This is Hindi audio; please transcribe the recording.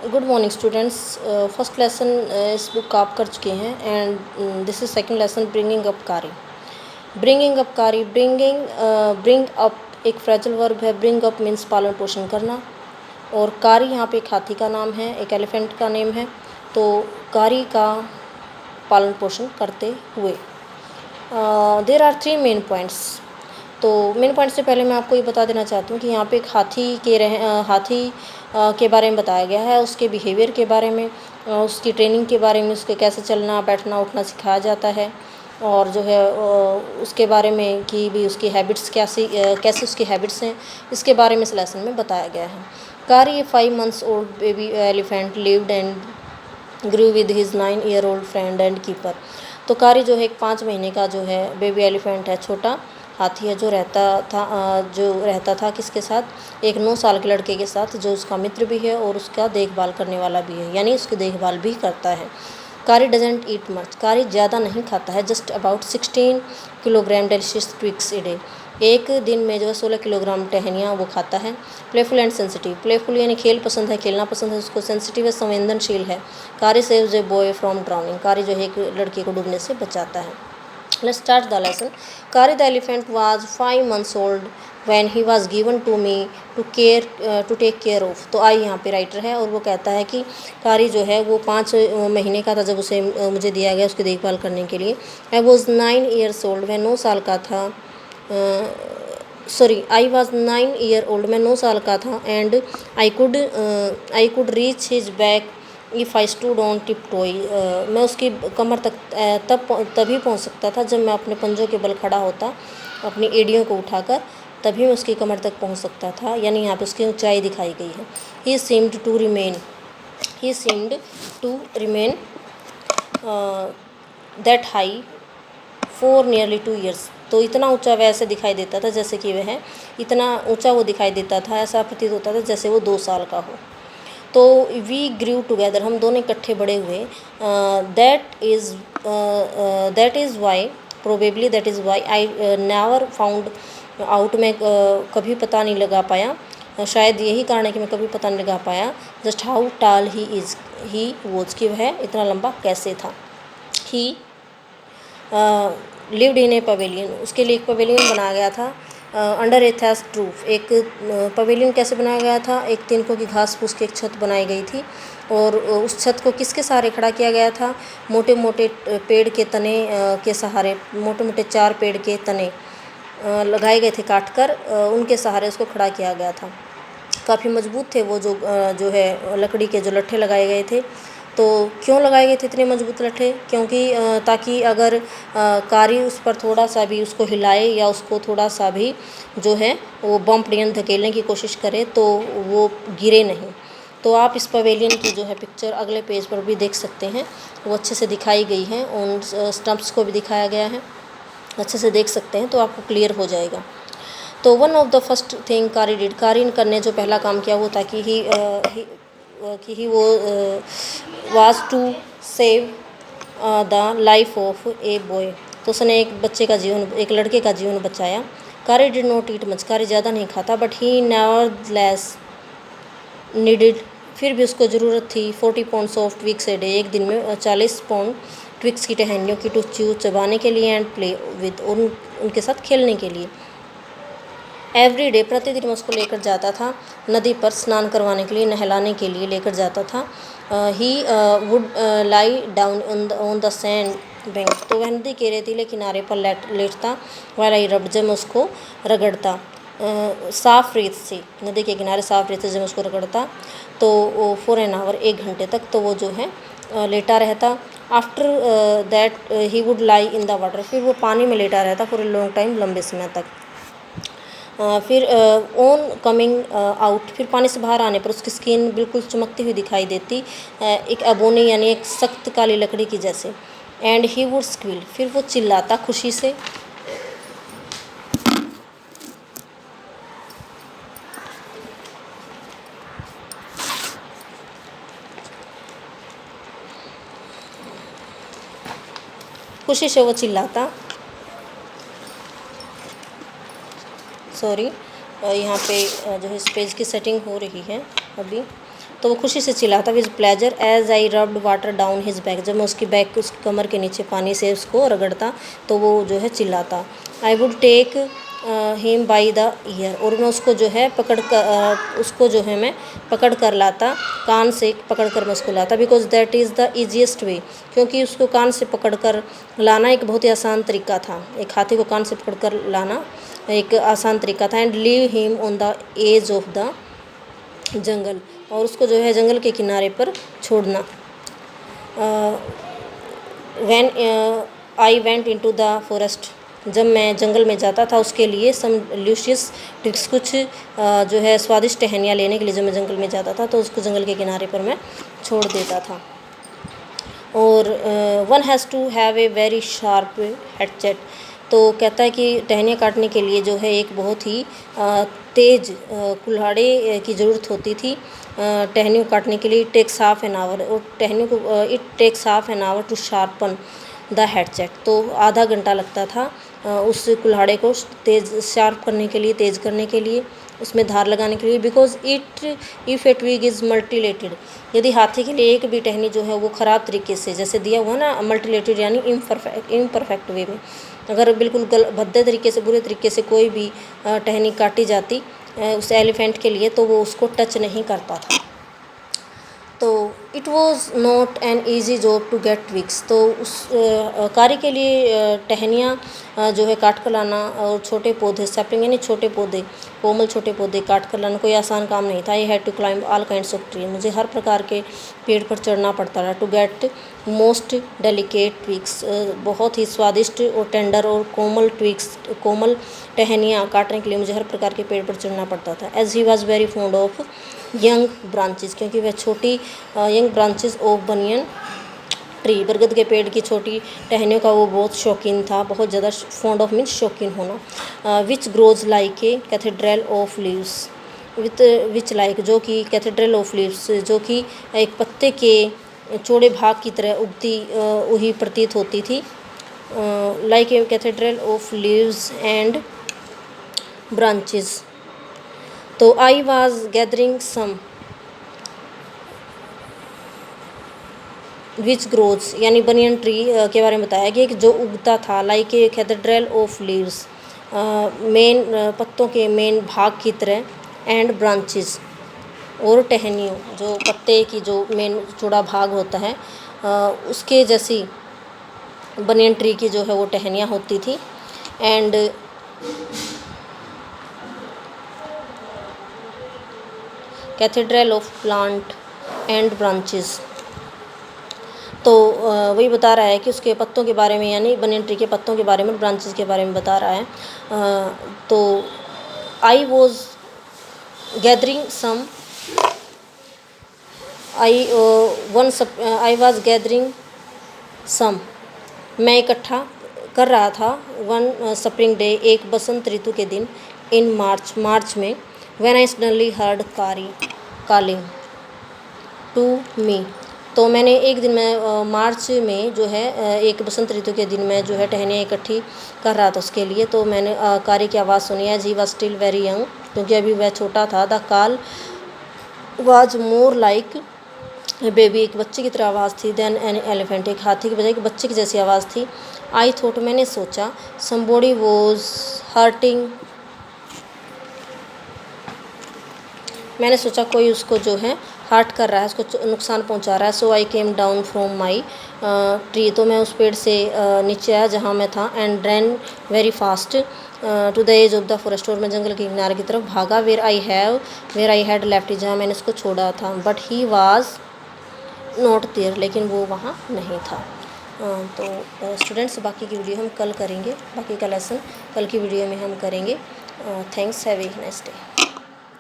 Good morning students. First lesson इस बुक आप कर चुके हैं and this is second lesson bringing up कारी। ब्रिंग अप एक फ्रेजल वर्ब है। ब्रिंग अप मीन्स पालन पोषण करना, और कारी यहाँ पे एक हाथी का नाम है, एक एलिफेंट का नेम है। तो कारी का पालन पोषण करते हुए देयर आर 3 मेन पॉइंट्स। तो मेन पॉइंट से पहले मैं आपको ये बता देना चाहती हूँ कि यहाँ पे एक हाथी के बारे में बताया गया है, उसके बिहेवियर के बारे में, उसकी ट्रेनिंग के बारे में, उसके कैसे चलना बैठना उठना सिखाया जाता है, और जो है उसके बारे में कि भी उसकी हैबिट्स कैसे उसकी हैबिट्स हैं, इसके बारे में इस लेसन में बताया गया है। कारी 5 months old baby elephant lived and Guru with his 9-year-old friend and keeper. तो कारी जो है एक 5 महीने का जो है बेबी एलिफेंट है, छोटा हाथी है, जो रहता था किसके साथ, एक 9 साल के लड़के के साथ, जो उसका मित्र भी है और उसका देखभाल करने वाला भी है, यानी उसकी देखभाल भी करता है। कारी डजेंट ईट मच, कारी ज़्यादा नहीं खाता है, just about 16 kilogram delicious Twix a day, एक दिन में जो है 16 किलोग्राम टहनियाँ वो खाता है। प्लेफुल एंड सेंसिटिव, प्लेफुल यानी खेल पसंद है, खेलना पसंद है उसको। सेंसिटिव है, संवेदनशील है। कारी saves a boy from drowning, कारी जो है एक लड़के को डूबने से बचाता है। Let's start the lesson. Kari the elephant was 5 months old when he was given to me to take care of. तो आई यहाँ पे राइटर है और वो कहता है कि कारी जो है वो 5 महीने का था जब उसे मुझे दिया गया उसकी देखभाल करने के लिए। I was 9 years old, मैं 9 साल का था। I was 9 year old, मैं 9 साल का था। And I could reach his back if I stood on tip toy, मैं उसकी कमर तक तभी पहुंच सकता था जब मैं अपने पंजों के बल खड़ा होता, अपनी एड़ियों को उठाकर, तभी मैं उसकी कमर तक पहुंच सकता था, यानी यहाँ पे उसकी ऊंचाई दिखाई गई है। He seemed to remain that high for nearly 2 years। तो इतना ऊंचा वैसे दिखाई देता था जैसे कि वह इतना ऊंचा वो दिखाई देता था, ऐसा प्रतीत होता था जैसे वो 2 साल का हो। तो वी ग्रू टुगेदर, हम दोनों इकट्ठे बड़े हुए। That is why probably that is why I never found out, मैं कभी पता नहीं लगा पाया, शायद यही कारण है कि मैं कभी पता नहीं लगा पाया जस्ट हाउ टाल ही वॉज, कि वह इतना लंबा कैसे था। ही लिव्ड इन ए पवेलियन, उसके लिए एक पवेलियन बनाया गया था। अंडर ए थैस्ट रूफ, एक पवेलियन कैसे बनाया गया था, एक तिनकों की घास फूस की एक छत बनाई गई थी, और उस छत को किसके सहारे खड़ा किया गया था, मोटे मोटे पेड़ के तने के सहारे, मोटे मोटे 4 पेड़ के तने लगाए गए थे काट कर, उनके सहारे उसको खड़ा किया गया था। काफ़ी मजबूत थे वो जो है लकड़ी के जो लट्ठे लगाए गए थे। तो क्यों लगाए गए थे इतने मजबूत लट्ठे, क्योंकि ताकि अगर कारी उस पर थोड़ा सा भी उसको हिलाए या उसको थोड़ा सा भी जो है वो बम्प यानी धकेलने की कोशिश करे तो वो गिरे नहीं। तो आप इस पवेलियन की जो है पिक्चर अगले पेज पर भी देख सकते हैं, वो अच्छे से दिखाई गई है, उन स्टम्प्स को भी दिखाया गया है, अच्छे से देख सकते हैं तो आपको क्लियर हो जाएगा। तो one of the first thing कारी डिड, कारी करने जो पहला काम किया वो था कि ही वो was to save the life of a boy, तो उसने एक बच्चे का जीवन, एक लड़के का जीवन बचाया। कारी डिड नॉट ईट मच, कारी ज़्यादा नहीं खाता, बट ही नेवरदलेस नीडेड, फिर भी उसको ज़रूरत थी 40 pounds of Twix a day, एक दिन में 40 पाउंड ट्विक्स की टहनियों की, टू च्यू चबाने के लिए, एंड प्ले विद, उनके साथ खेलने के लिए। एवरी डे, प्रतिदिन मैं उसको लेकर जाता था नदी पर स्नान करवाने के लिए, नहलाने के लिए लेकर जाता था। He would lie down on the sand bank, तो वह नदी के रेतीले किनारे पर लेटता, वाला ही रब, जब मैं उसको रगड़ता, साफ़ रेत से, नदी के किनारे साफ़ रेत से जब उसको रगड़ता तो वो फॉर एन आवर, 1 घंटे तक तो वो जो है लेटा रहता। After that he would lie in the water, फिर वो पानी में लेटा रहता फॉर ए लॉन्ग टाइम, लंबे समय तक। फिर ऑन कमिंग आउट, फिर पानी से बाहर आने पर उसकी स्किन बिल्कुल चमकती हुई दिखाई देती, एक अबोनी यानी एक सख्त काली लकड़ी की जैसे। एंड ही वुड स्क्विल, फिर वो चिल्लाता खुशी से, वो चिल्लाता। सॉरी, यहाँ पे जो है इस पेज की सेटिंग हो रही है अभी, तो वो खुशी से चिल्लाता with pleasure as I rubbed water down his back. जब मैं उसकी बैक, उसकी कमर के नीचे पानी से उसको रगड़ता तो वो जो है चिल्लाता। I would take him by the ear, और मैं उसको जो है उसको जो है मैं पकड़ कर लाता, कान से पकड़ कर मैं उसको लाता। Because that is the easiest वे, क्योंकि उसको कान से पकड़ कर लाना एक बहुत ही आसान तरीका था। एक हाथी को कान से पकड़ कर लाना एक आसान तरीका था। And leave him on the edge of the jungle, और उसको जो है जंगल के किनारे पर छोड़ना। When I went into the forest, जब मैं जंगल में जाता था उसके लिए सम ल्यूशियस ट्रिक्स, कुछ जो है स्वादिष्ट टहनियाँ लेने के लिए जब मैं जंगल में जाता था तो उसको जंगल के किनारे पर मैं छोड़ देता था। और one has to have a very sharp hatchet, तो कहता है कि टहनियाँ काटने के लिए जो है एक बहुत ही तेज़ कुल्हाड़े की ज़रूरत होती थी टहनियों काटने के लिए। It takes half an hour, और टहनियों को it takes half an hour to sharpen the hatchet, तो आधा घंटा लगता था उस कुल्हाड़े को तेज़ शार्प करने के लिए, तेज़ करने के लिए, उसमें धार लगाने के लिए। Because if a twig is mutilated, यदि हाथी के लिए एक भी टहनी जो है वो ख़राब तरीके से, जैसे दिया हुआ ना मल्टीलेटेड यानी इम्परफेक्ट वे में, अगर बिल्कुल भद्दे तरीके से, बुरे तरीके से कोई भी टहनी काटी जाती उस एलिफेंट के लिए, तो वो उसको टच नहीं करता था। तो it was not an easy job to get twigs, तो उस कार्य के लिए टहनियाँ जो है काट कर लाना और छोटे पौधे सैपलिंग यानी छोटे पौधे, कोमल छोटे पौधे काट कर लाना कोई आसान काम नहीं था। I had to climb all kinds of tree, मुझे हर प्रकार के पेड़ पर चढ़ना पड़ता था। To get most delicate twigs, बहुत ही स्वादिष्ट और टेंडर और कोमल ट्विग्स, कोमल टहनियाँ काटने के लिए मुझे हर प्रकार के पेड़ पर चढ़ना पड़ता था। As he was very fond of young branches, क्योंकि वह छोटी young branches of banyan tree, बरगद के पेड़ की छोटी टहनियों का वो बहुत शौकीन था, बहुत ज़्यादा फॉन्ड ऑफ मीन्स शौकीन होना। Which grows like a cathedral of leaves, which like जो कि कैथेड्रल ऑफ लीव्स, जो कि एक पत्ते के चौड़े भाग की तरह उगती हुई प्रतीत होती थी। Like a cathedral of leaves and branches. तो I was gathering some which grows यानी बनियन ट्री के बारे में बताया गया कि जो उगता था like a cathedral of leaves, main पत्तों के मेन भाग की तरह, एंड ब्रांचेस और टहनियों, जो पत्ते की जो मेन चौड़ा भाग होता है उसके जैसी बनियन ट्री की जो है वो टहनियाँ होती थी। And cathedral of plant and branches, तो वही बता रहा है कि उसके पत्तों के बारे में, यानी बनियन ट्री के पत्तों के बारे में, ब्रांचेस के बारे में बता रहा है। तो I was gathering some, I was gathering some, मैं इकट्ठा कर रहा था वन स्प्रिंग डे, एक बसंत ऋतु के दिन, इन मार्च में, when I suddenly heard calling to me, तो मैंने एक दिन में मार्च में जो है एक बसंत ऋतु के दिन में जो है टहनियाँ इकट्ठी कर रहा था उसके लिए, तो मैंने कारी की आवाज़ सुनी। As he was still very young, क्योंकि अभी वह छोटा था। The call was more like baby, एक बच्चे की तरह आवाज़ थी। देन एन एलिफेंट, एक हाथी की बजाय एक बच्चे की जैसी आवाज़ थी। आई थॉट, मैंने सोचा, समबॉडी वॉज हर्टिंग, मैंने सोचा कोई उसको जो है हर्ट कर रहा है, उसको नुकसान पहुंचा रहा है। So I came down from my tree, तो मैं उस पेड़ से नीचे आया जहाँ मैं था। And run very fast to the edge of the forest, और मैं जंगल के किनारे की तरफ भागा। वेयर आई हैड लेफ्ट, जहाँ मैंने उसको छोड़ा था। But he was not there, लेकिन वो वहाँ नहीं था। तो स्टूडेंट्स, बाकी की वीडियो हम कल करेंगे, बाकी का लेसन कल की वीडियो में हम करेंगे। Thanks, have a nice day.